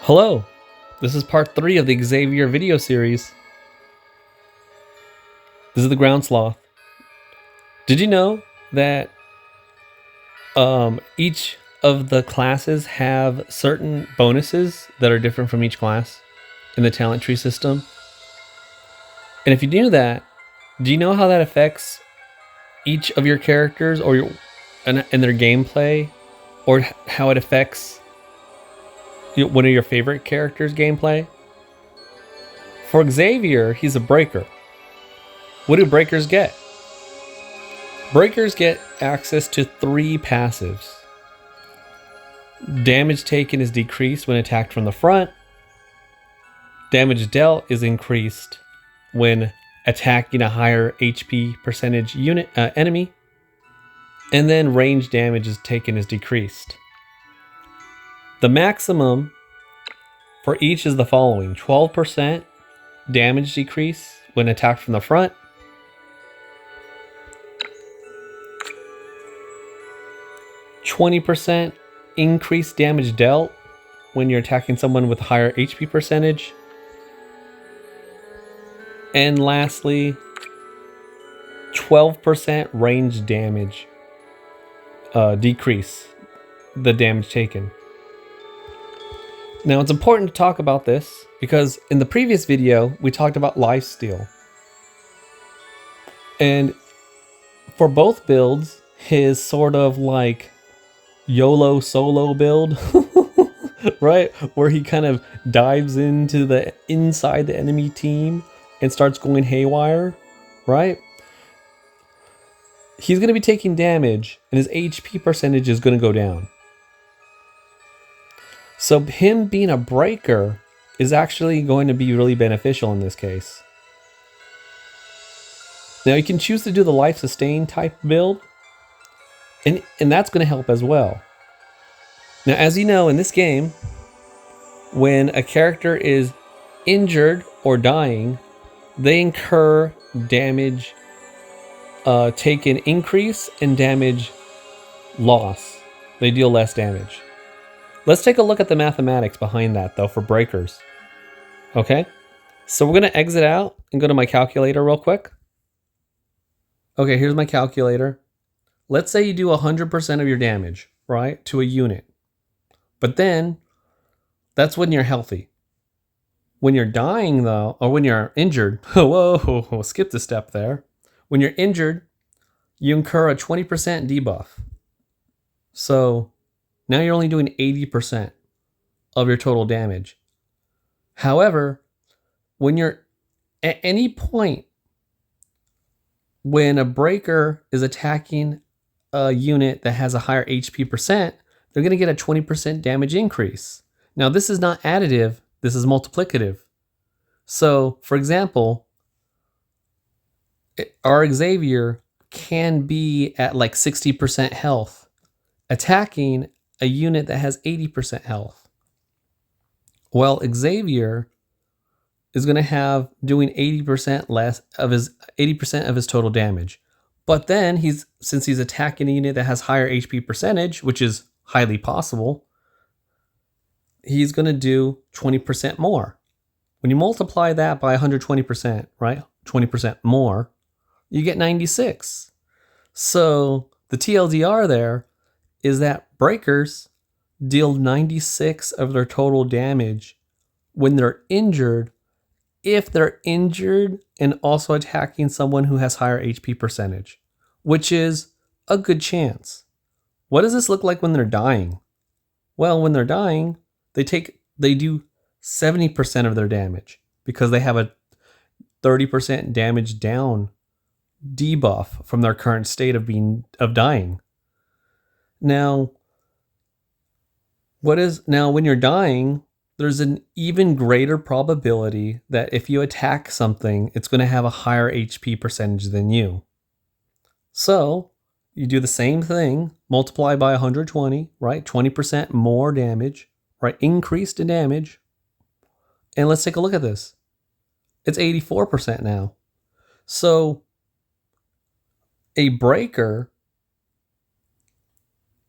Hello, this is part 3 of the Xavier video series. This is the ground sloth. Did you know that each of the classes have certain bonuses that are different from each class in the talent tree system? And if you knew that, do you know how that affects each of your characters or and their gameplay, or how it affects one of your favorite characters' gameplay? For Xavier, he's a breaker. What do breakers get? Breakers get access to 3 passives. Damage taken is decreased when attacked from the front. Damage dealt is increased when attacking a higher HP percentage enemy. And then range damage is taken is decreased. The maximum for each is the following: 12% damage decrease when attacked from the front, 20% increased damage dealt when you're attacking someone with higher HP percentage, and lastly, 12% range damage decrease the damage taken. Now, it's important to talk about this because in the previous video, we talked about lifesteal. And for both builds, his sort of like YOLO solo build, right? Where he kind of dives into the inside the enemy team and starts going haywire, right? He's going to be taking damage and his HP percentage is going to go down. So him being a breaker is actually going to be really beneficial in this case. Now you can choose to do the life sustain type build, and that's going to help as well. Now, as you know, in this game, when a character is injured or dying, they incur damage taken increase and damage loss. They deal less damage. Let's take a look at the mathematics behind that, though, for breakers. Okay? So we're going to exit out and go to my calculator real quick. Okay, here's my calculator. Let's say you do 100% of your damage, right, to a unit. But then, that's when you're healthy. When you're dying, though, or when you're injured, whoa, skip the step there. When you're injured, you incur a 20% debuff. So now you're only doing 80% of your total damage. However, when you're at any point when a breaker is attacking a unit that has a higher HP percent, they're going to get a 20% damage increase. Now, this is not additive, this is multiplicative. So, for example, our Xavier can be at like 60% health, attacking a unit that has 80% health. Well, Xavier is going to have doing 80% less of his 80% of his total damage. But then since he's attacking a unit that has higher HP percentage, which is highly possible, he's going to do 20% more. When you multiply that by 120%, right? 20% more, you get 96. So the TLDR there is that breakers deal 96 of their total damage when they're injured, if they're injured and also attacking someone who has higher HP percentage, which is a good chance. What does this look like when they're dying? Well, when they're dying, they do 70% of their damage because they have a 30% damage down debuff from their current state of dying. Now, when you're dying, there's an even greater probability that if you attack something, it's going to have a higher HP percentage than you. So you do the same thing, multiply by 120, right? 20% more damage, right? Increased in damage. And let's take a look at this. It's 84% now. So a breaker,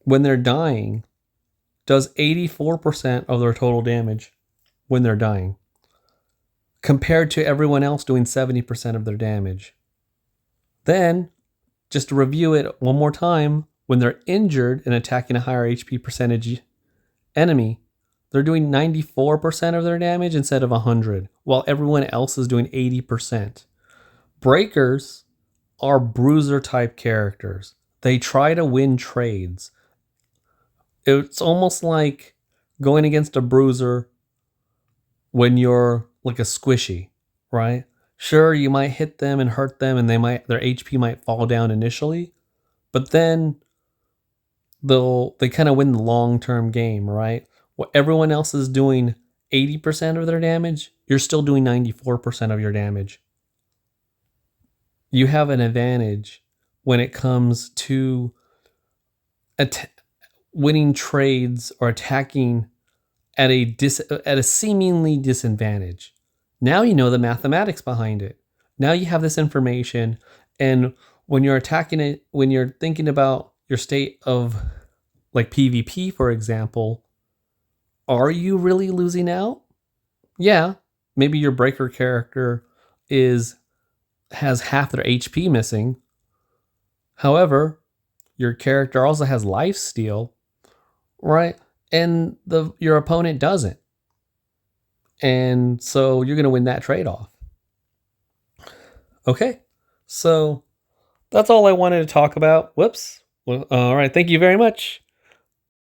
when they're dying, does 84% of their total damage when they're dying, compared to everyone else doing 70% of their damage. Then, just to review it one more time, when they're injured and attacking a higher HP percentage enemy, they're doing 94% of their damage instead of 100, while everyone else is doing 80%. Breakers are bruiser type characters. They try to win trades. It's almost like going against a bruiser when you're like a squishy, right? Sure, you might hit them and hurt them and their HP might fall down initially, but then they kind of win the long-term game, right? What everyone else is doing 80% of their damage, you're still doing 94% of your damage. You have an advantage when it comes to winning trades or attacking at a seemingly disadvantage. Now you know the mathematics behind it. Now you have this information, and when you're attacking it, when you're thinking about your state of like PvP, for example, are you really losing out? Yeah, maybe your breaker character has half their HP missing. However, your character also has lifesteal, right? And your opponent doesn't. And so you're going to win that trade-off. Okay, so that's all I wanted to talk about. Whoops. Well, all right, thank you very much.